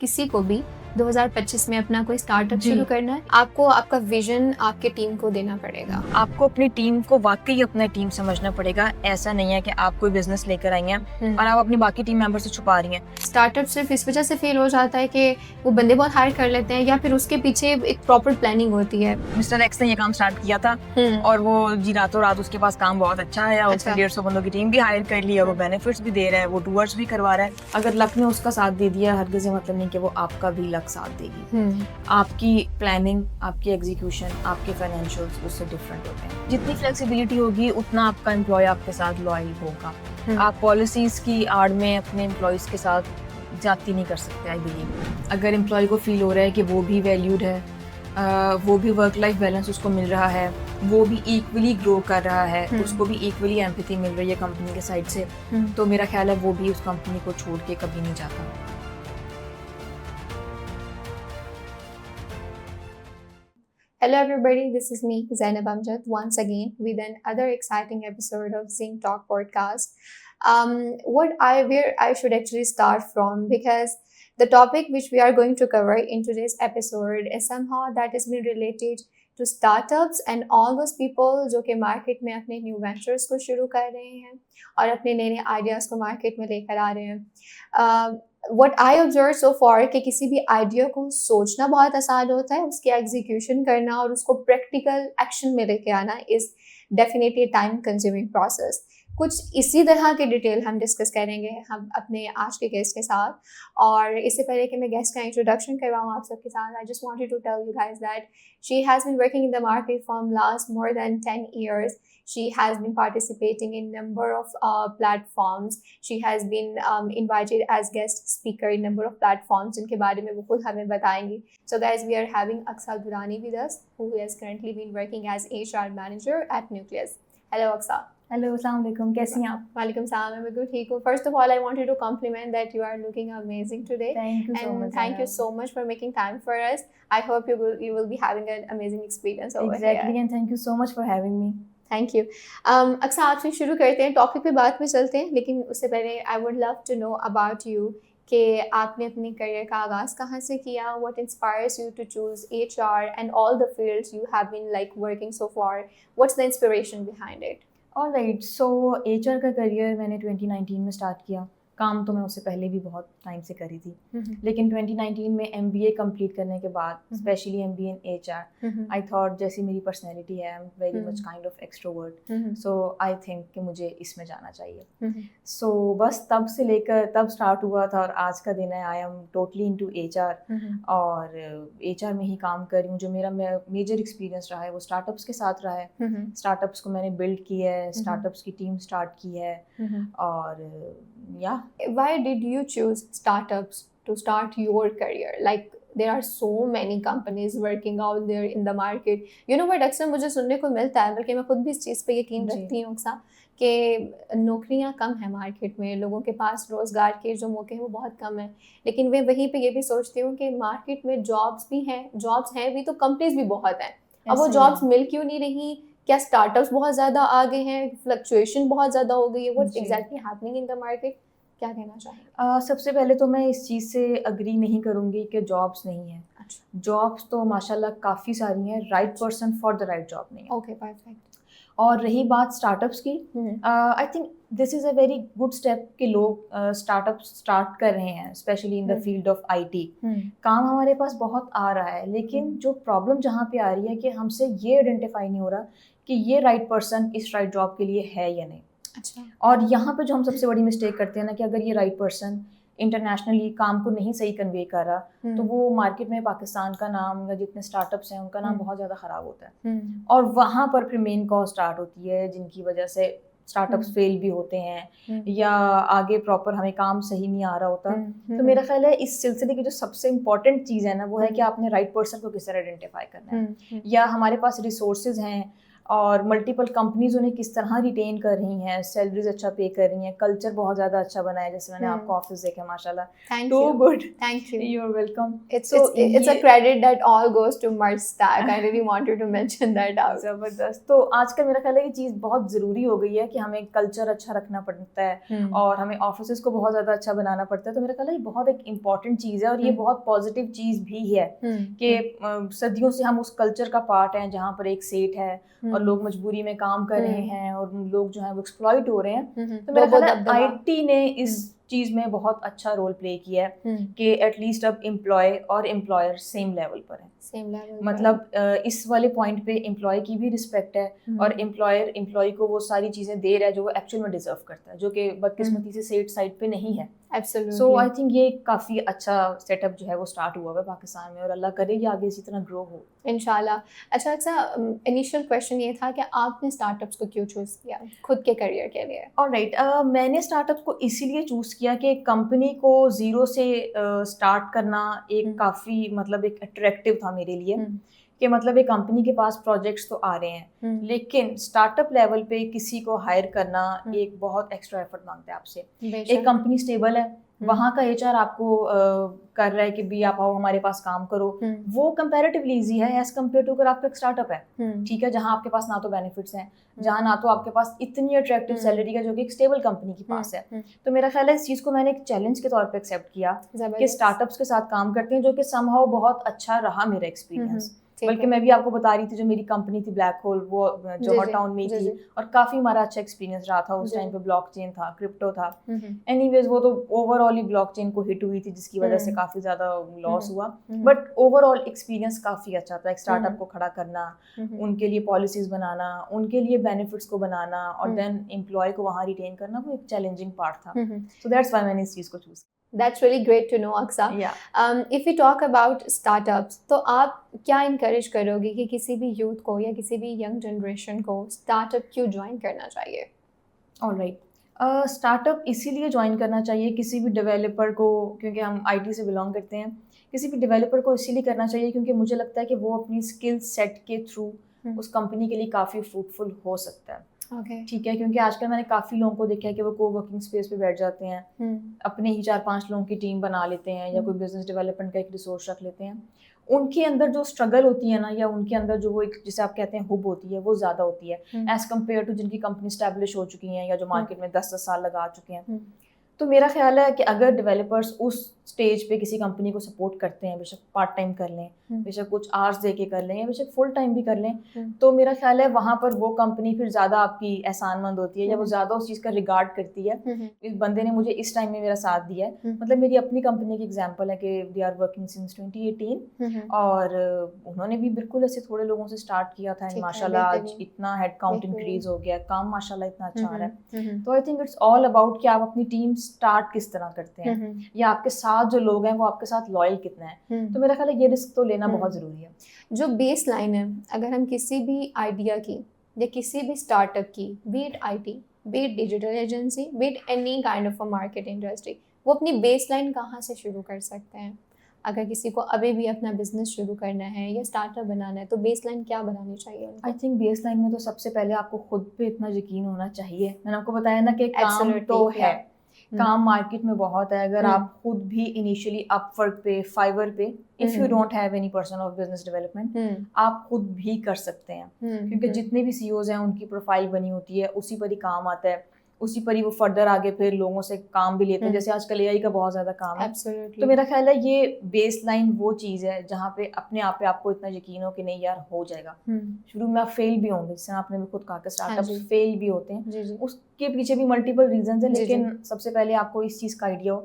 किसी को भी 2025 में अपना कोई स्टार्टअप जी। शुरू करना है, आपको आपका विजन आपके टीम को देना पड़ेगा। आपको अपनी टीम को वाकई अपना टीम समझना पड़ेगा। ऐसा नहीं है कि आप कोई बिजनेस लेकर आई हैं और आप अपनी बाकी टीम मेंबर से छुपा रही हैं। स्टार्टअप सिर्फ इस वजह से फेल हो जाता है कि वो बंदे बहुत हायर कर लेते हैं या फिर उसके पीछे एक प्रॉपर प्लानिंग होती है। मिस्टर एक्स ने ये काम स्टार्ट किया था और वो जी रातों रात उसके पास काम बहुत अच्छा है और उसने 150 बंदों की टीम भी हायर कर ली और वो बेनिफिट्स भी दे रहा है, वो टूर्स भी करवा रहा है। अगर लक ने उसका साथ दे दिया, हरगिज़ मतलब नहीं कि वो आपका भी लक साथ देगी। आपकी प्लानिंग, आपकी एग्जीक्यूशन, आपके फाइनेंशियल्स उससे डिफरेंट होते हैं। जितनी फ्लेक्सिबिलिटी होगी उतना आपका एम्प्लॉय आपके साथ लॉयल होगा। आप पॉलिसीज की आड़ में अपने एम्प्लॉयज़ के साथ जाती नहीं कर सकते। आई बिलीव अगर एम्प्लॉय को फील हो रहा है कि वो भी वैल्यूड है, वो भी वर्क लाइफ बैलेंस उसको मिल रहा है, वो भी इक्वली ग्रो कर रहा है, उसको भी इक्वली एम्पैथी मिल रही है कंपनी के साइड से, तो मेरा ख्याल है वो भी उस कंपनी को छोड़ के कभी नहीं जाता। Hello everybody, this is me, Zainab Amjad, once again with another exciting episode of Zing Talk podcast. Where I should actually start from, because the topic which we are going to cover in today's episode is somehow that is been related to startups and all those people जो कि market में अपने new ventures को शुरू कर रहे हैं और अपने नए नए ideas को market में लेकर आ रहे हैं। What I observed so far कि किसी भी आइडिया को सोचना बहुत आसान होता है, उसके एग्जीक्यूशन करना और उसको प्रैक्टिकल एक्शन में लेके आना is definitely time consuming process. कुछ इसी तरह के डिटेल हम डिस्कस करेंगे हम अपने आज के गेस्ट के साथ। और इससे पहले कि मैं गेस्ट का इंट्रोडक्शन करवाऊँ आप सबके साथ, I just wanted to tell you guys that she has been working in the market from last more than 10 years. She has been participating in number of platforms. She has been invited as guest speaker in number of platforms जिनके बारे में वो खुद हमें बताएंगी. So guys, we are having Aksa Durrani with us, who has currently been working as HR manager at Nucleus. Hello Aksa. Hello, अस्सलाम वालेकुम, कैसी हैं आप? वालेकुम सलाम, मैं बिल्कुल ठीक हूँ. First of all, I wanted to compliment that you are looking amazing today. Thank you so and much. thank you so much for making time for us. I hope you will be having an amazing experience over here. Exactly, and thank you so much for having me. Thank you. अक्सर आपसे शुरू करते हैं, topic पे बाद में चलते हैं, लेकिन उससे पहले I would love to know about you कि आपने अपने करियर का आगाज़ कहाँ से किया, what inspires you to choose HR and all the fields you have been like working so far, what's the inspiration behind it? Alright, so HR का career मैंने 2019 में स्टार्ट किया। काम तो मैं उससे पहले भी बहुत टाइम से करी थी, लेकिन 2019 में MBA कंप्लीट करने के बाद, specially MBA in HR, I thought जैसी मेरी पर्सनैलिटी है, I am very much kind of extrovert, so I think कि मुझे इसमें जाना चाहिए। सो बस तब से लेकर तब स्टार्ट हुआ था और आज का दिन है, I am totally into HR और HR में ही काम कर रही हूँ। जो मेरा मेजर एक्सपीरियंस रहा है वो स्टार्टअप्स के साथ रहा है। स्टार्टअप्स को मैंने बिल्ड किया है, स्टार्टअप्स की टीम स्टार्ट की है और yeah. Why did you choose startups to start your career? Like there are so many companies working out there in the market. You know what, अक्सर मुझे सुनने को मिलता है, बल्कि मैं खुद भी इस चीज़ पे यकीन रखती हूँ अक्सर, कि नौकरियाँ कम हैं मार्केट में, लोगों के पास रोज़गार के जो मौके हैं वो बहुत कम हैं, लेकिन वे वहीं पे ये भी सोचती हूँ कि मार्केट में जॉब्स हैं भी तो कंपनीज भी बहुत हैं। अब वो जॉब्स मिल क्यों नहीं रही? क्या स्टार्टअप्स बहुत ज़्यादा आगे हैं, फ्लक्चुएशन बहुत ज़्यादा हो गई है? What's exactly happening in the market? क्या कहना चाहेंगे? सबसे पहले तो मैं इस चीज़ से अग्री नहीं करूँगी कि जॉब्स नहीं हैं। अच्छा, जॉब्स तो माशाल्लाह काफ़ी सारी हैं, right person for the right job नहीं है। Okay, perfect. और रही बात स्टार्टअप्स की, आई think this is a very good step कि लोग स्टार्टअप स्टार्ट कर रहे हैं, specially in the field of IT। काम हमारे पास बहुत आ रहा है, लेकिन जो प्रॉब्लम जहाँ पे आ रही है कि हमसे ये आइडेंटिफाई नहीं हो रहा कि ये राइट पर्सन इस राइट जॉब के लिए है या नहीं। अच्छा। और यहाँ पे जो हम सबसे बड़ी मिस्टेक करते हैं ना, कि अगर ये राइट पर्सन इंटरनेशनली काम को नहीं सही कन्वे कर रहा तो वो मार्केट में पाकिस्तान का नाम या जितने स्टार्टअप्स हैं उनका नाम बहुत ज़्यादा ख़राब होता है। और वहाँ पर फिर मेन कॉज स्टार्ट होती है, जिनकी वजह से स्टार्टअप्स फेल भी होते हैं या आगे प्रॉपर हमें काम सही नहीं आ रहा होता। तो मेरा ख्याल है इस सिलसिले की जो सबसे इम्पॉर्टेंट चीज़ है ना, वो है कि आपने राइट पर्सन को किस तरह आइडेंटिफाई करना है। या हमारे पास रिसोर्सेज हैं, और मल्टीपल कंपनीज उन्हें किस तरह रिटेन कर रही हैं, सैलरीज अच्छा पे कर रही हैं, कल्चर बहुत ज़्यादा अच्छा बना है, जैसे मैंने आपका ऑफिस देखा माशाल्लाह, Thank टू you. Good, Thank you. You are welcome. It's a credit that all goes to Merch Stack. I really wanted to mention that out. ज़बरदस्त। तो आजकल मेरा ख्याल है ये चीज़ बहुत ज़रूरी हो गई है कि हमें कल्चर अच्छा रखना पड़ता है और हमें ऑफिस को बहुत ज़्यादा अच्छा बनाना पड़ता है। तो मेरा ख्याल है ये बहुत एक इम्पॉर्टेंट चीज़ है और ये बहुत पॉजिटिव चीज़ भी है कि सदियों से हम उस कल्चर का पार्ट हैं जहाँ पर एक सेठ है और लोग मजबूरी में काम कर रहे हैं और लोग जो है वो एक्सप्लॉइट हो रहे हैं। तो मेरा ख्याल है आईटी ने इस चीज़ में बहुत अच्छा रोल प्ले किया है कि एटलीस्ट अब एम्प्लॉय और एम्प्लॉयर सेम लेवल पर है, मतलब इस वाले पॉइंट पे एम्प्लॉय की भी रिस्पेक्ट है और एम्प्लॉयर एम्प्लॉय को वो सारी चीज़ें दे रहा है जो वो एक्चुअल में डिजर्व करता है, जो कि बदकिस्मती से सेट साइड पे नहीं है। सो आई थिंक ये काफ़ी अच्छा सेटअप जो है वो स्टार्ट हुआ है पाकिस्तान में और अल्लाह करे कि आगे इसी तरह ग्रो हो इंशाल्लाह। अच्छा, इनिशियल क्वेश्चन ये था कि आपने स्टार्टअप्स को क्यों चूज़ किया खुद के करियर के लिए? ऑलराइट, मैंने स्टार्टअप्स को इसीलिए चूज़ किया कि कंपनी को ज़ीरो से स्टार्ट करना एक काफ़ी मतलब एक अट्रैक्टिव था मेरे लिए कि मतलब एक कंपनी के पास प्रोजेक्ट्स तो आ रहे हैं लेकिन स्टार्टअप लेवल पे किसी को हायर करना एक बहुत एक्स्ट्रा एफर्ट मांगता है आपसे। एक कंपनी स्टेबल है, वहाँ का एचआर आपको कर रहा है कि भी आप आओ हमारे पास काम करो, वो कंपैरेटिवली इजी है एज कम्पेयर टू अगर आपका एक स्टार्टअप है, ठीक है, जहाँ आपके पास ना तो बेनिफिट्स हैं, जहाँ ना तो आपके पास इतनी अट्रैक्टिव सैलरी का जो कि एक स्टेबल कंपनी के पास है। तो मेरा ख्याल है इस चीज़ को मैंने एक चैलेंज के तौर पे एक्सेप्ट किया कि स्टार्टअप्स के साथ काम करते हैं, जो कि समहाउ बहुत अच्छा रहा मेरा एक्सपीरियंस। बल्कि मैं भी आपको बता रही थी जो मेरी कंपनी थी ब्लैक होल, वो जो हॉट टाउन में थी और काफ़ी हमारा अच्छा एक्सपीरियंस रहा था। उस टाइम पे ब्लॉकचेन था, क्रिप्टो था, एनीवेज वो तो ओवरऑल ही ब्लॉकचेन को हिट हुई थी जिसकी वजह से काफ़ी ज़्यादा लॉस हुआ, बट ओवरऑल एक्सपीरियंस काफ़ी अच्छा था। एक स्टार्टअप को खड़ा करना, उनके लिए पॉलिसीज़ बनाना, उनके लिए बेनिफिट्स को बनाना और देन एम्प्लॉय को वहाँ रिटेन करना, वो एक चैलेंजिंग पार्ट था। सो दैट्स व्हाई मैंने इस चीज़ को चूज़ किया। That's really great to know, Aksa. If we talk about startups, तो आप क्या encourage करोगे कि किसी भी youth को या किसी भी young generation को startup क्यों join करना चाहिए? Alright, स्टार्टअप इसीलिए ज्वाइन करना चाहिए किसी भी डेवलपर को, क्योंकि हम आईटी से बिलोंग करते हैं, किसी भी डेवलपर को इसीलिए करना चाहिए क्योंकि मुझे लगता है कि वो अपनी स्किल सेट के थ्रू उस कंपनी के लिए काफ़ी फ्रूटफुल हो सकता है। ठीक है, क्योंकि आजकल मैंने काफ़ी लोगों को देखा है कि वो को वर्किंग स्पेस पे बैठ जाते हैं, अपने ही 4-5 लोगों की टीम बना लेते हैं या कोई बिजनेस डेवलपमेंट का एक रिसोर्स रख लेते हैं। उनके अंदर जो स्ट्रगल होती है ना, या उनके अंदर जो वो एक जिसे आप कहते हैं हुब होती है, वो ज़्यादा होती है एज़ कम्पेयर टू जिनकी कंपनी स्टैब्लिश हो चुकी हैं या जो मार्केट में 10-10 साल लगा चुके हैं। तो मेरा ख्याल है कि अगर डेवलपर्स उस स्टेज पे किसी कंपनी को सपोर्ट करते हैं, बेशक पार्ट टाइम कर लें, बेशक कुछ आवर्स दे के कर लें या बेशक फुल टाइम भी कर लें, तो मेरा ख्याल है वहाँ पर वो कंपनी फिर ज़्यादा आपकी एहसानमंद होती है या वो ज़्यादा उस चीज़ का रिगार्ड करती है। इस बंदे ने मुझे इस टाइम में मेरा साथ दिया है। मतलब मेरी अपनी कंपनी की एग्जाम्पल है कि वी आर वर्किंग सिंस 2018 और उन्होंने भी बिल्कुल ऐसे थोड़े लोगों से स्टार्ट किया था, माशाल्लाह आज इतना हेड काउंट इंक्रीज हो गया, काम माशाल्लाह इतना अच्छा आ रहा है। तो I think it's all about कि आप अपनी टीम स्टार्ट किस तरह करते हैं या आपके साथ जो लोग हैं वो आपके साथ लॉयल कितना है। तो मेरा ख्याल है ये रिस्क तो लेना बहुत ज़रूरी है। जो बेस लाइन है, अगर हम किसी भी आइडिया की या किसी भी स्टार्टअप की, B it IT, B it digital agency, B it any kind of a market industry, वो अपनी बेस लाइन कहाँ से शुरू कर सकते हैं? अगर किसी को अभी भी अपना बिजनेस शुरू करना है या स्टार्टअप बनाना है तो बेस लाइन क्या बनानी चाहिए उनको? आई थिंक बेस लाइन में तो सबसे पहले आपको खुद पे इतना यकीन होना चाहिए। मैंने आपको बताया ना कि काम तो है, काम मार्केट में बहुत है। अगर आप खुद भी इनिशियली अपवर्क पे, फाइवर पे, if you don't have any person of business development, आप खुद भी कर सकते हैं क्योंकि जितने भी सीईओज हैं उनकी प्रोफाइल बनी होती है, उसी पर ही काम आता है, उसी पर ही वो फर्दर आगे फिर लोगों से काम भी लेते हैं। जैसे आजकल एआई का बहुत ज़्यादा काम है। तो मेरा ख्याल है ये बेस लाइन वो चीज़ है जहाँ पे अपने आप पे आपको इतना यकीन हो कि नहीं यार हो जाएगा। शुरू में आप फेल भी होंगे, जैसे आपने भी खुद कहा कि स्टार्टअप फेल भी होते हैं, उसके पीछे भी मल्टीपल रीजंस हैं, लेकिन सबसे पहले आपको इस चीज़ का आइडिया हो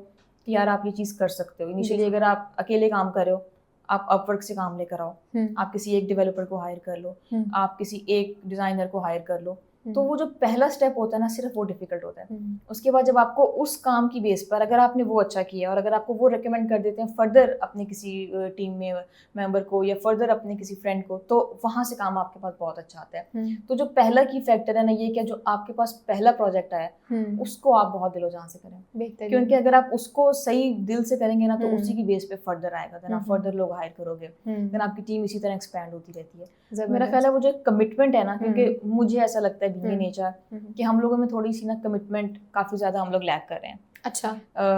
कि यार आप ये चीज़ कर सकते हो। इनिशियली अगर आप अकेले काम कर रहे हो, आप अपवर्क से काम लेकर आओ, आप किसी एक डेवलपर को हायर कर लो, आप किसी एक डिज़ाइनर को हायर कर लो, तो वो जो पहला स्टेप होता है ना, सिर्फ वो डिफिकल्ट होता है। उसके बाद जब आपको उस काम की बेस पर अगर आपने वो अच्छा किया और अगर आपको वो रिकमेंड कर देते हैं फर्दर अपने किसी टीम में मेंबर को या फर्दर अपने किसी फ्रेंड को, तो वहाँ से काम आपके पास बहुत अच्छा आता है। तो जो पहला की फैक्टर है ना, ये क्या, जो आपके पास पहला प्रोजेक्ट आया उसको आप बहुत दिलो जान से करें, क्योंकि अगर आप उसको सही दिल से करेंगे ना तो उसी की बेस पे फर्दर आएगा, देन आप फर्दर लोग हायर करोगे, देन आपकी टीम इसी तरह एक्सपैंड होती रहती है। मेरा ख्याल है वो जो कमिटमेंट है ना, क्योंकि मुझे ऐसा लगता है बीइंग नेचर कि हम लोगों में थोड़ी सी ना कमिटमेंट काफी ज्यादा हम लोग लैक कर रहे हैं। अच्छा।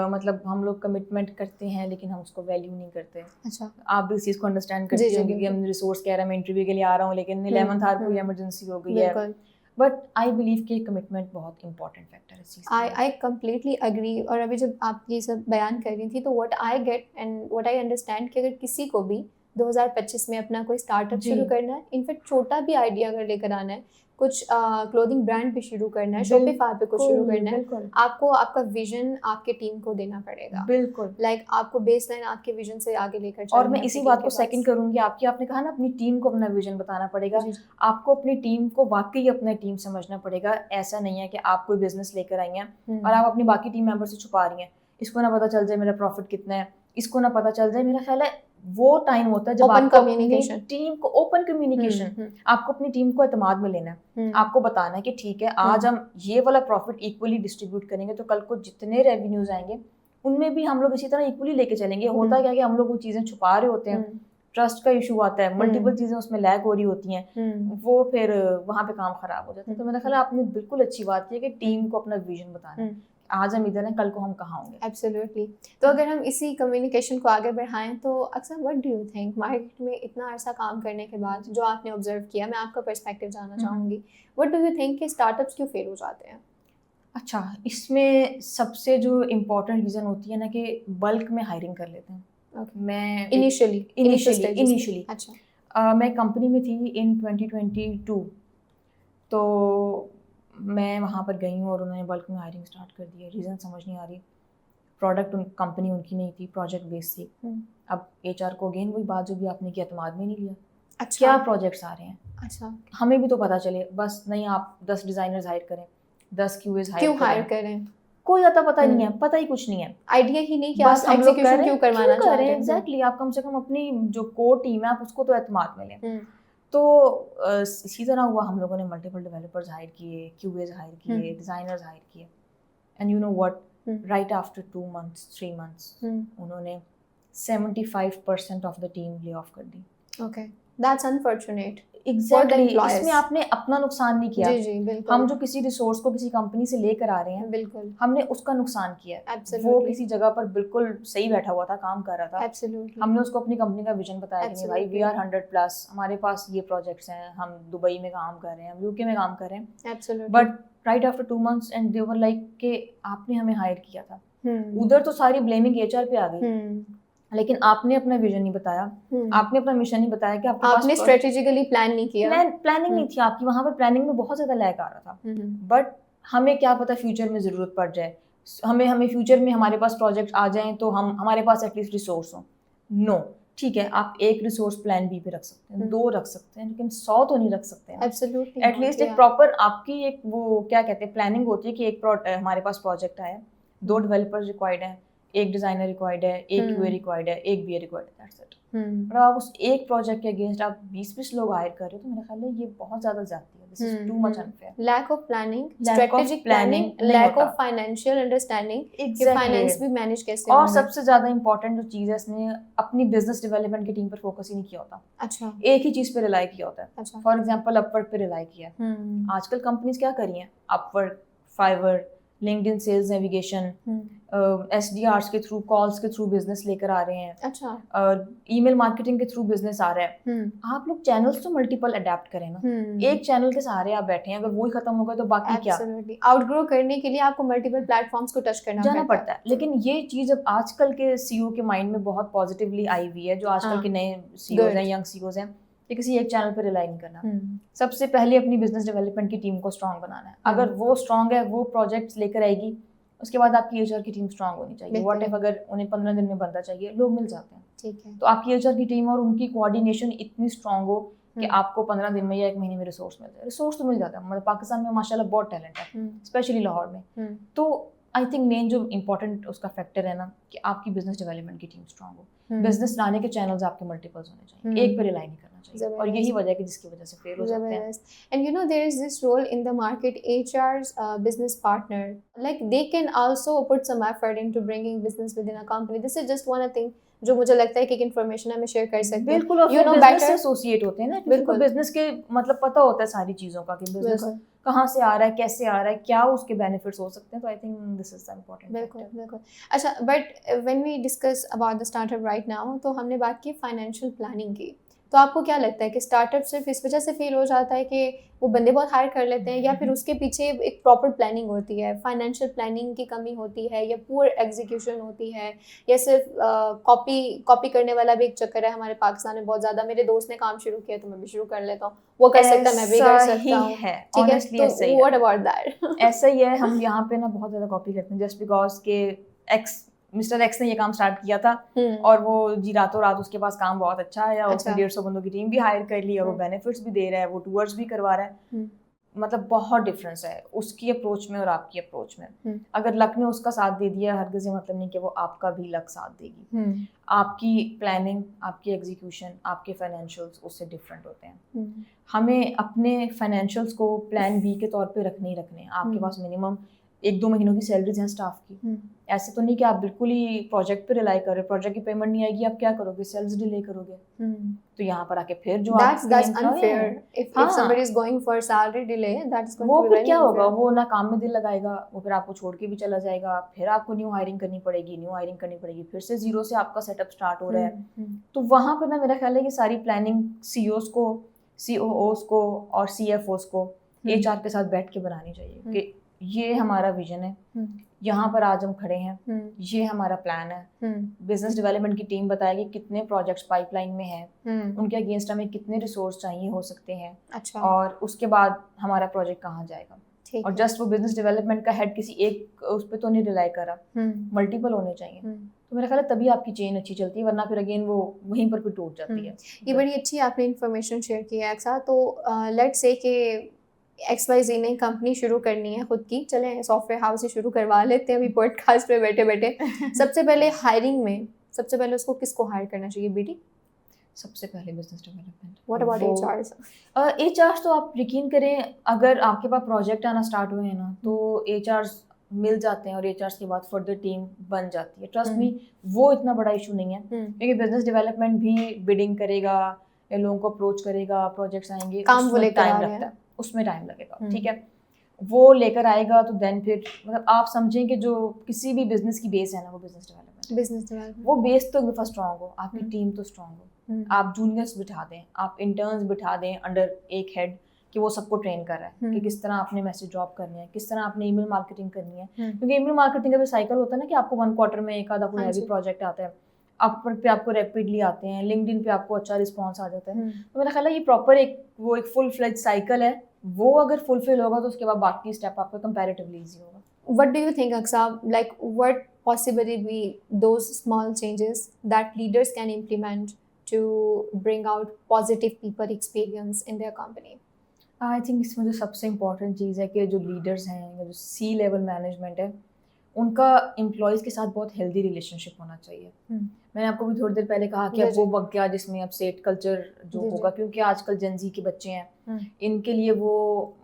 मतलब हम लोग कमिटमेंट करते हैं लेकिन हम उसको वैल्यू नहीं करते। अच्छा। आप भी इस चीज को अंडरस्टैंड करते होंगे कि हम रिसोर्स कह रहे हैं, मैं इंटरव्यू के लिए आ रहा हूँ लेकिन 11th आवर कोई इमरजेंसी हो गई है, बट आई बिलीव कि कमिटमेंट बहुत इंपॉर्टेंट फैक्टर है इस चीज का। I completely agree. और अभी जब आप ये सब बयान कर रही थी तो what I get and what I understand कि अगर किसी को भी 2025 में अपना कोई स्टार्टअप शुरू करना है, इनफैक्ट छोटा भी आइडिया अगर लेकर आना है, कुछ क्लोथिंग ब्रांड भी शुरू करना है, शॉपिफाई पे कुछ शुरू करना है, आपको आपका विजन आपके टीम को देना पड़ेगा। बिल्कुल, लाइक आपको बेसलाइन आपके विजन से आगे लेकर चलना। और मैं इसी बात को सेकंड करूंगी, आपने कहा ना अपनी टीम को अपना विजन बताना पड़ेगा। आपको अपनी टीम को वाकई अपना टीम समझना पड़ेगा। ऐसा नहीं है कि आप कोई बिजनेस लेकर आई हैं और आप अपनी बाकी टीम मेंबर से छुपा रही हैं, इसको ना पता चल जाए मेरा प्रॉफिट कितना है, इसको ना पता चल जाए। मेरा ख्याल है वो टाइम होता है जब आपको अपनी टीम को ओपन कम्युनिकेशन, आपको अपनी टीम को एतमाद में लेना है, आपको बताना है कि ठीक है आज हम ये वाला प्रॉफिट इक्वली डिस्ट्रीब्यूट करेंगे तो कल को जितने रेवेन्यूज आएंगे उनमें भी हम लोग इसी तरह इक्वली लेके चलेंगे। होता क्या है कि हम लोग वो चीजें छुपा रहे होते हैं, ट्रस्ट का इशू आता है, मल्टीपल चीजें उसमें लैग हो रही होती हैं, वो फिर वहां पे काम खराब हो जाता है। तो मेरा ख्याल है आपने बिल्कुल अच्छी बात की है कि टीम को अपना विजन बताना है, आज हम इधर हैं कल को हम कहाँ होंगे। एब्सोल्युटली। तो अगर हम इसी कम्युनिकेशन को आगे बढ़ाएं तो अक्सर what do you think, market में इतना अर्सा काम करने के बाद जो आपने ऑब्जर्व किया, मैं आपका पर्सपेक्टिव जानना चाहूँगी, व्हाट डू यू थिंक कि स्टार्टअप्स क्यों फेल हो जाते हैं? अच्छा, इसमें सबसे जो इम्पोर्टेंट रीज़न होती है ना कि बल्क में हायरिंग कर लेते हैं। मैं इनिशियली अच्छा, मैं कंपनी में थी इन 2022, तो मैं वहाँ पर गई हूँ और उन्होंने बल्क में हायरिंग स्टार्ट कर दी है। रीज़न समझ नहीं आ रही, प्रोडक्ट कंपनी उनकी नहीं थी, प्रोजेक्ट बेस्ड थी। अब HR को अगेन वही बात जो भी आपने की, एतमाद में नहीं लिया। अच्छा, क्या प्रोजेक्ट्स आ रहे हैं, अच्छा, हमें भी तो पता चले, बस नहीं आप 10 डिज़ाइनर्स हायर करें, 10 QAs क्यों हायर करें, कोई आता पता ही नहीं है, पता ही कुछ नहीं है, आइडिया ही नहीं कि आप एग्जीक्यूशन क्यों करवाना चाह रहे हैं। एग्जैक्टली, आप कम से कम अपनी जो कोर टीम है आप उसको तो एतमाद में लें। तो इसी तरह हुआ, हम लोगों ने मल्टीपल डेवलपर्स हायर किए, QAs हायर किए, डिजाइनर्स हायर किए, and you know what, right after 2 months 3 months उन्होंने 75% of the team lay off कर दी। Okay, that's unfortunate. एग्जैक्टली, इसमें आपने अपना नुकसान नहीं किया। जी, बिल्कुल। हम जो किसी रिसोर्स को किसी कंपनी से लेकर आ रहे हैं, बिल्कुल, हमने उसका नुकसान किया है। वो किसी जगह पर बिल्कुल सही बैठा हुआ था, काम कर रहा था, हमने उसको अपनी कंपनी का विजन बताया कि भाई वी आर 100+, हमारे पास ये प्रोजेक्ट्स हैं, हम दुबई में काम कर रहे हैं, हम UK में काम कर रहे हैं, but right after 2 months and they were like कि आपने हमें हायर किया था। उधर तो सारी ब्लेमिंग HR पे आ गई, लेकिन आपने अपना विजन नहीं बताया, आपने अपना मिशन नहीं बताया कि आपने स्ट्रेटेजिकली प्लान नहीं किया, प्लानिंग नहीं थी आपकी, वहां पर प्लानिंग में बहुत ज्यादा लैग आ रहा था। बट हमें क्या पता फ्यूचर में जरूरत पड़ जाए, हमें फ्यूचर में हमारे पास प्रोजेक्ट आ जाएं तो हमारे पास एटलीस्ट रिसोर्स हो। नो, ठीक है, आप एक रिसोर्स प्लान B पे रख सकते हैं, 2 रख सकते हैं, लेकिन 100 तो नहीं रख सकते हैं। एब्सोल्युटली, एटलीस्ट एक प्रॉपर आपकी एक वो क्या कहते हैं प्लानिंग होती है कि एक हमारे पास प्रोजेक्ट आया, 2 डेवलपर्स रिक्वायर्ड हैं, एक डिजाइनर रिक्वायर्ड है, एक QA रिक्वायर्ड है, एक BA रिक्वायर्ड है, दैट्स इट। और आप उस एक प्रोजेक्ट के अगेंस्ट आप 20-20 लोग हायर कर रहे हो, तो मेरा ख्याल है ये बहुत ज्यादा ज्यादती है। This is too much unfair. Lack of planning, strategic planning, lack of financial understanding कि फाइनेंस भी मैनेज कैसे और सबसे ज्यादा इंपॉर्टेंट जो चीज है, इसने अपनी बिजनेस डेवलपमेंट की टीम पर फोकस ही नहीं किया होता। अच्छा, एक ही चीज पे रिलाई किया होता है। फॉर एग्जांपल अपवर्क पे रिलाई किया है। आजकल कंपनीज क्या कर रही हैं, Upwork, Fiverr, LinkedIn sales navigation, SDRs के थ्रू, कॉल्स के थ्रू बिजनेस लेकर आ रहे हैं। अच्छा, ईमेल मार्केटिंग के थ्रू बिजनेस आ रहा है। आप लोग चैनल्स तो मल्टीपल अडेप्ट करें ना, एक चैनल के सहारे आप बैठे हैं, अगर वो ही खत्म हो गया तो बाकी क्या। आउटग्रो करने के लिए आपको मल्टीपल प्लेटफॉर्म्स को टच करना पड़ता है। लेकिन ये चीज अब आजकल के CEO के माइंड में बहुत पॉजिटिवली आई हुई है, जो आजकल के नए CEOs हैं, यंग CEOs हैं, कि किसी एक चैनल पर रिलाई नहीं करना। सबसे पहले अपनी बिजनेस डेवलपमेंट की टीम को स्ट्रांग बनाना है। अगर वो स्ट्रांग है, वो प्रोजेक्ट्स लेकर आएगी, उसके बाद आपकी HR की टीम स्ट्रांग होनी चाहिए। व्हाट इफ अगर उन्हें 15 दिन में बंदा चाहिए, लोग मिल जाते हैं। ठीक है, तो आपकी HR की टीम और उनकी कोऑर्डिनेशन इतनी स्ट्रांग हो कि आपको 15 दिन में या 1 महीने में रिसोर्स मिल जाए, रिसोर्स तो मिल जाता है, मतलब पाकिस्तान में माशाल्लाह बहुत टैलेंट है, स्पेशली लाहौर में। तो आई थिंक मेन जो इम्पोर्टेंट उसका फैक्टर है ना कि आपकी बिजनेस डेवलपमेंट की टीम स्ट्रांग हो, बिजनेस लाने के चैनल्स आपके मल्टीपल्स होने चाहिए, एक पे रिलाई नहीं करना चाहिए, और यही वजह है कि जिसकी वजह से फेल हो जाते हैं। And you know, there is this role in the market, HR's business partner. Like they can also put some effort into bringing business within a company. This is just one thing जो मुझे लगता है कि एक information हमें share कर सकते हैं। बिल्कुल, और you know बिजनेस से better एसोसिएट होते हैं ना, बिल्कुल बिजनेस के मतलब पता होता है सारी चीजों का कि बिजनेस कहाँ से आ रहा है, कैसे आ रहा है, क्या उसके बेनिफिट्स हो सकते हैं। तो I think this is the important. बिल्कुल। अच्छा, but when we discuss about the startup right now, तो हमने बात की फाइनेंशियल प्लानिंग की। तो आपको क्या लगता है कि स्टार्टअप सिर्फ इस वजह से फेल हो जाता है कि वो बंदे बहुत हायर कर लेते हैं, या फिर उसके पीछे एक प्रॉपर प्लानिंग होती है, फाइनेंशियल प्लानिंग की कमी होती है, या पुअर एग्जीक्यूशन होती है, या सिर्फ कॉपी करने वाला भी एक चक्कर है हमारे पाकिस्तान में बहुत ज़्यादा। मेरे दोस्त ने काम शुरू किया तो मैं भी शुरू कर लेता हूँ, वो कर सकता है मैं भी कर सकता हूँ, ठीक है? तो व्हाट अबाउट दैट? ऐसा ही है, हम यहाँ पे ना बहुत ज़्यादा कॉपी करते हैं जस्ट बिकॉज के मिस्टर एक्स ने ये काम स्टार्ट किया था और वो जी रातों रात उसके पास काम बहुत अच्छा है, या उसने 150 बंदों की टीम भी हायर कर ली, और वो बेनिफिट्स भी दे रहा है, वो टूर्स भी करवा रहा है। मतलब बहुत डिफरेंस है उसकी अप्रोच में और आपकी अप्रोच में। अगर लक ने उसका साथ दे दिया, हरगिज़ ये मतलब नहीं कि वो आपका भी लक साथ देगी। आपकी प्लानिंग, आपकी एग्जीक्यूशन, आपके फाइनेंशियल्स उससे डिफरेंट होते हैं। हमें अपने फाइनेंशियल्स को प्लान बी के तौर पे रखने ही रखने हैं। आपके पास मिनिमम 1-2 महीनों की सैलरीज हैं स्टाफ की। ऐसे तो नहीं कि आप बिल्कुल ही प्रोजेक्ट पे रिलाई कर रहे हो, प्रोजेक्ट की पेमेंट नहीं आएगी, आप क्या करोगे? सेल्स डिले करोगे। तो यहाँ पर आके फिर जो that's unfair. If somebody is going for salary delay, that is going to be very unfair. वो फिर क्या होगा? वो ना काम में दिल लगाएगा, वो फिर आपको छोड़ के भी चला जाएगा, फिर आपको न्यू हायरिंग करनी पड़ेगी, फिर से जीरो से आपका सेटअप स्टार्ट हो रहा है। तो वहाँ पर ना मेरा ख्याल है कि सारी प्लानिंग CEOs को, COOs को और CFOs को HR के साथ बैठ के बनानी चाहिए कि ये हमारा विजन है, यहाँ पर आज हम खड़े हैं, ये हमारा प्लान है। बिजनेस डेवलपमेंट की टीम बताएगी कितने प्रोजेक्ट्स पाइपलाइन में हैं, उनके अगेंस्ट हमें कितने रिसोर्स चाहिए हो सकते हैं, अच्छा, और उसके बाद हमारा प्रोजेक्ट कहाँ जाएगा। और जस्ट वो बिजनेस डेवलपमेंट का हेड किसी एक उस पर तो नहीं रिलाई करा, मल्टीपल होने चाहिए। तो मेरा ख्याल है तभी आपकी चेन अच्छी चलती है, वरना फिर अगेन वो वहीं पर भी टूट जाती है। ये बड़ी अच्छी आपने इन्फॉर्मेशन शेयर की है अक्सा। तो लेट्स से कि XYZ ने कंपनी शुरू करनी है खुद की, चलें सॉफ्टवेयर हाउस से शुरू करवा लेते हैं अभी पॉडकास्ट पे बैठे बैठे। सबसे पहले हायरिंग में सबसे पहले उसको किसको हायर करना चाहिए बीटी? सबसे पहले business development. What about HRs? HRs तो आप यकीन करें, अगर आपके पास प्रोजेक्ट आना स्टार्ट हुए हैं ना तो HRs मिल जाते हैं, और HRs के बाद फर्दर टीम बन जाती है। ट्रस्ट मी, वो इतना बड़ा इशू नहीं है, क्योंकि बिजनेस डेवलपमेंट भी बिडिंग करेगा या लोगों को अप्रोच करेगा, प्रोजेक्ट्स आएंगे, काम वो लेकर टाइम लगता है, उसमें टाइम लगेगा, ठीक है। वो लेकर आएगा तो देन फिर मतलब आप समझें कि जो किसी भी बिजनेस की बेस है ना, वो बिजनेस डेवलपमेंट, वो बेस तो एक दफा स्ट्रांग हो, आपकी टीम तो स्ट्रांग हो, आप जूनियर्स बिठा दें, आप इंटर्न्स बिठा दें अंडर एक हेड कि वो सबको ट्रेन कर रहा है कि किस तरह आपने मैसेज ड्रॉप करनी है, किस तरह आपने ईमेल मार्केटिंग करनी है। क्योंकि ईमेल मार्केटिंग का भी साइकिल होता है ना कि आपको 1 क्वार्टर में एक आधा कोई हैवी प्रोजेक्ट आता है, आप पे आपको रैपिडली आते हैं, लिंक्डइन पे आपको अच्छा रिस्पांस आ जाता है। तो मेरा ख्याल है ये प्रॉपर एक फुल फ्लेज साइकिल है, वो अगर फुलफिल होगा तो उसके बाद बाकी स्टेप आपका कंपैरेटिवली इजी होगा। What do you think, Aksa? Like, what possibly be those small changes that leaders can implement to bring out positive people experience in their company? I think इसमें जो सबसे इम्पोर्टेंट चीज़ है कि जो leaders हैं या जो C-लेवल मैनेजमेंट है, उनका एम्प्लॉयज़ के साथ बहुत हेल्दी रिलेशनशिप होना चाहिए। मैंने आपको भी थोड़ी देर पहले कहा कि अब वो वक्त गया जिसमें अब सेट कल्चर जो होगा, क्योंकि आजकल जेनजी के बच्चे हैं, इनके लिए वो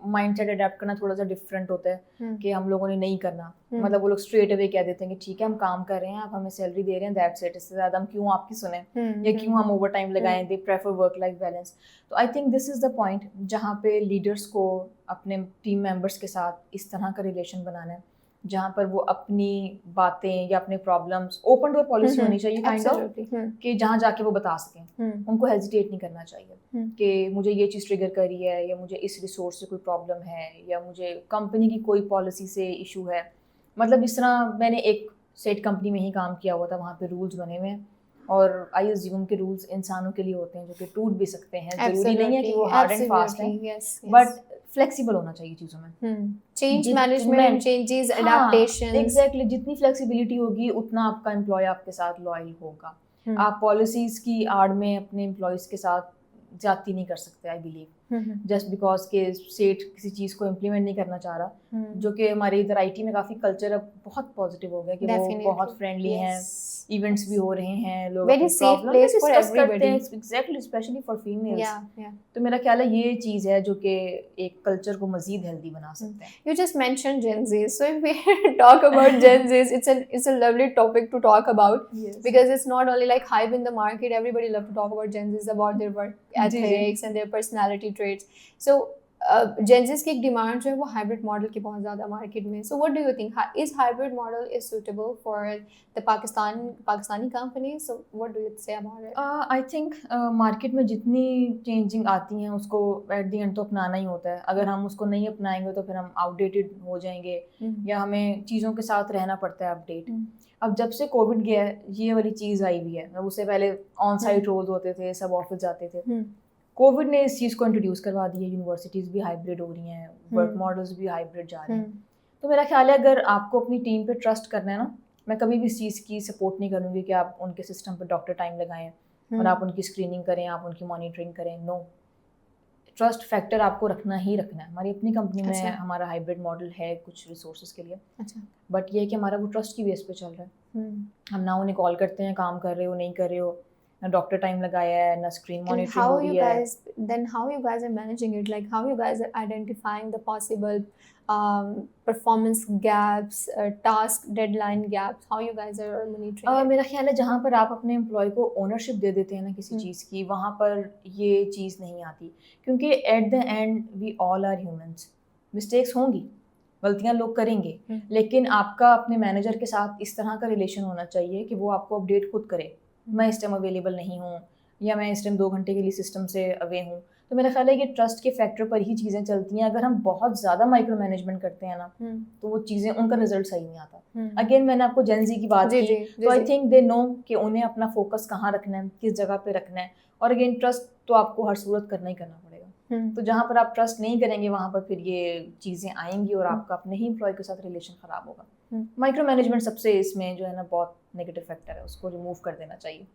माइंडसेट अडेप्ट करना थोड़ा सा डिफरेंट होता है कि हम लोगों ने नहीं करना। मतलब वो लोग स्ट्रेट अवे कह देते हैं कि ठीक है हम काम कर रहे हैं, आप हमें सैलरी दे रहे हैं, दैट्स इट, इससे ज़्यादा हम क्यों आपकी सुने या क्यों हम ओवर टाइम लगाएं। They prefer work life balance. तो I think this is the point जहाँ पे लीडर्स को अपने टीम मेंबर्स के साथ इस तरह का रिलेशन बनाना है जहाँ पर वो अपनी बातें या अपने प्रॉब्लम्स, ओपन डोर पॉलिसी होनी चाहिए काइंड ऑफ, कि जहाँ जाके वो बता सकें, उनको हेजिटेट नहीं करना चाहिए कि मुझे ये चीज़ ट्रिगर कर रही है, या मुझे इस रिसोर्स से कोई प्रॉब्लम है, या मुझे कंपनी की कोई पॉलिसी से इशू है। मतलब जिस तरह मैंने एक सेट कंपनी में ही काम किया हुआ था, वहाँ पे रूल्स बने हुए हैं, और आई अज्यूम के रूल्स इंसानों के लिए होते हैं जो कि टूट भी सकते हैं, जरूरी नहीं है कि वो हार्ड एंड फास्ट हैं, बट फ्लेक्सिबल होना चाहिए चीज़ों में। Change management, changes, adaptation, exactly, जितनी फ्लेक्सिबिलिटी होगी उतना आपका एम्प्लॉय आपके साथ लॉयल होगा। आप पॉलिसीज की आड़ में अपने एम्प्लॉयज के साथ ज्यादती नहीं कर सकते आई बिलीव, जस्ट बिकॉज के स्टेट किसी चीज़ को इम्प्लीमेंट नहीं करना चाह रहा, जो कि हमारे इधर आईटी में काफ़ी कल्चर अब बहुत पॉजिटिव हो गया कि वो बहुत फ्रेंडली हैं, इवेंट्स भी हो रहे हैं, लोग very safe place for everybody, exactly, specially for females. तो मेरा ख्याल है ये चीज़ है जो कि एक कल्चर को मजीद हेल्दी बना सकते हैं। You just mentioned Gen Z, so if we talk about Gen Z, it's a lovely topic to talk about, because it's not only like hype in the market. Everybody love to talk about Gen Zs, about their work ethics and their personality traits. So Gen Zs की एक demand जो है वो hybrid model की बहुत ज़्यादा market में. So what do you think? Is hybrid model is suitable for the Pakistani companies? So what do you say about it? I think market में जितनी चेंजिंग आती हैं उसको एट द एंड तो अपनाना ही होता है. अगर हम उसको नहीं अपनाएंगे तो फिर हम आउटडेटेड हो जाएंगे, या हमें चीज़ों के साथ रहना पड़ता है अपडेट. अब जब से कोविड गया है ये वाली चीज़ आई हुई है. उससे पहले ऑन साइट रोल होते थे, सब ऑफिस जाते थे. कोविड ने इस चीज़ को इंट्रोड्यूस करवा दी है. यूनिवर्सिटीज़ भी हाइब्रिड हो रही हैं, वर्क मॉडल्स भी हाइब्रिड जा रहे हैं. तो मेरा ख्याल है अगर आपको अपनी टीम पे ट्रस्ट करना है ना, मैं कभी भी इस चीज़ की सपोर्ट नहीं करूँगी कि आप उनके सिस्टम पे डॉक्टर टाइम लगाएं और आप उनकी स्क्रीनिंग करें, आप उनकी मॉनिटरिंग करें. नो, ट्रस्ट फैक्टर आपको रखना ही रखना है. हमारी अपनी कंपनी में हमारा हाइब्रिड मॉडल है कुछ रिसोर्सेज के लिए, बट ये है कि हमारा वो ट्रस्ट की बेस पे चल रहा है. हम ना उन्हें कॉल करते हैं काम कर रहे हो नहीं कर रहे हो, ना डॉक्टर टाइम लगाया है, ना स्क्रीन मॉनिटरिंग हो रही है. Then how you guys are managing it? Like how you guys are identifying the possible performance gaps, task deadline gaps? How you guys are monitoring it? मेरा ख्याल है जहाँ पर आप अपने एम्प्लॉय को ओनरशिप दे देते हैं ना किसी चीज़ की, वहाँ पर ये चीज़ नहीं आती. क्योंकि at the end we all are humans. Mistakes होंगी, गलतियाँ लोग करेंगे, लेकिन आपका अपने मैनेजर के साथ इस तरह का रिलेशन होना चाहिए कि वो आपको अपडेट खुद करे. मैं इस टाइम अवेलेबल नहीं हूँ, या मैं इस टाइम 2 घंटे के लिए सिस्टम से अवे हूँ. तो मेरा ख्याल है कि ट्रस्ट के फैक्टर पर ही चीज़ें चलती हैं. अगर हम बहुत ज़्यादा माइक्रो मैनेजमेंट करते हैं ना, तो वो चीज़ें, उनका रिजल्ट सही नहीं आता. अगेन मैंने आपको जेन ज़ी की बात की, तो आई थिंक दे नो कि उन्हें अपना फोकस कहाँ रखना है, किस जगह पे रखना है. और अगेन ट्रस्ट तो आपको हर सूरत करना ही करना पड़ेगा. तो जहाँ पर आप ट्रस्ट नहीं करेंगे वहाँ पर फिर ये चीज़ें आएंगी और आपका अपने ही एम्प्लॉय के साथ रिलेशन ख़राब होगा. माइक्रो मैनेजमेंट सबसे इसमें जो है ना बहुत नेगेटिव फैक्टर है, उसको रिमूव कर देना चाहिए.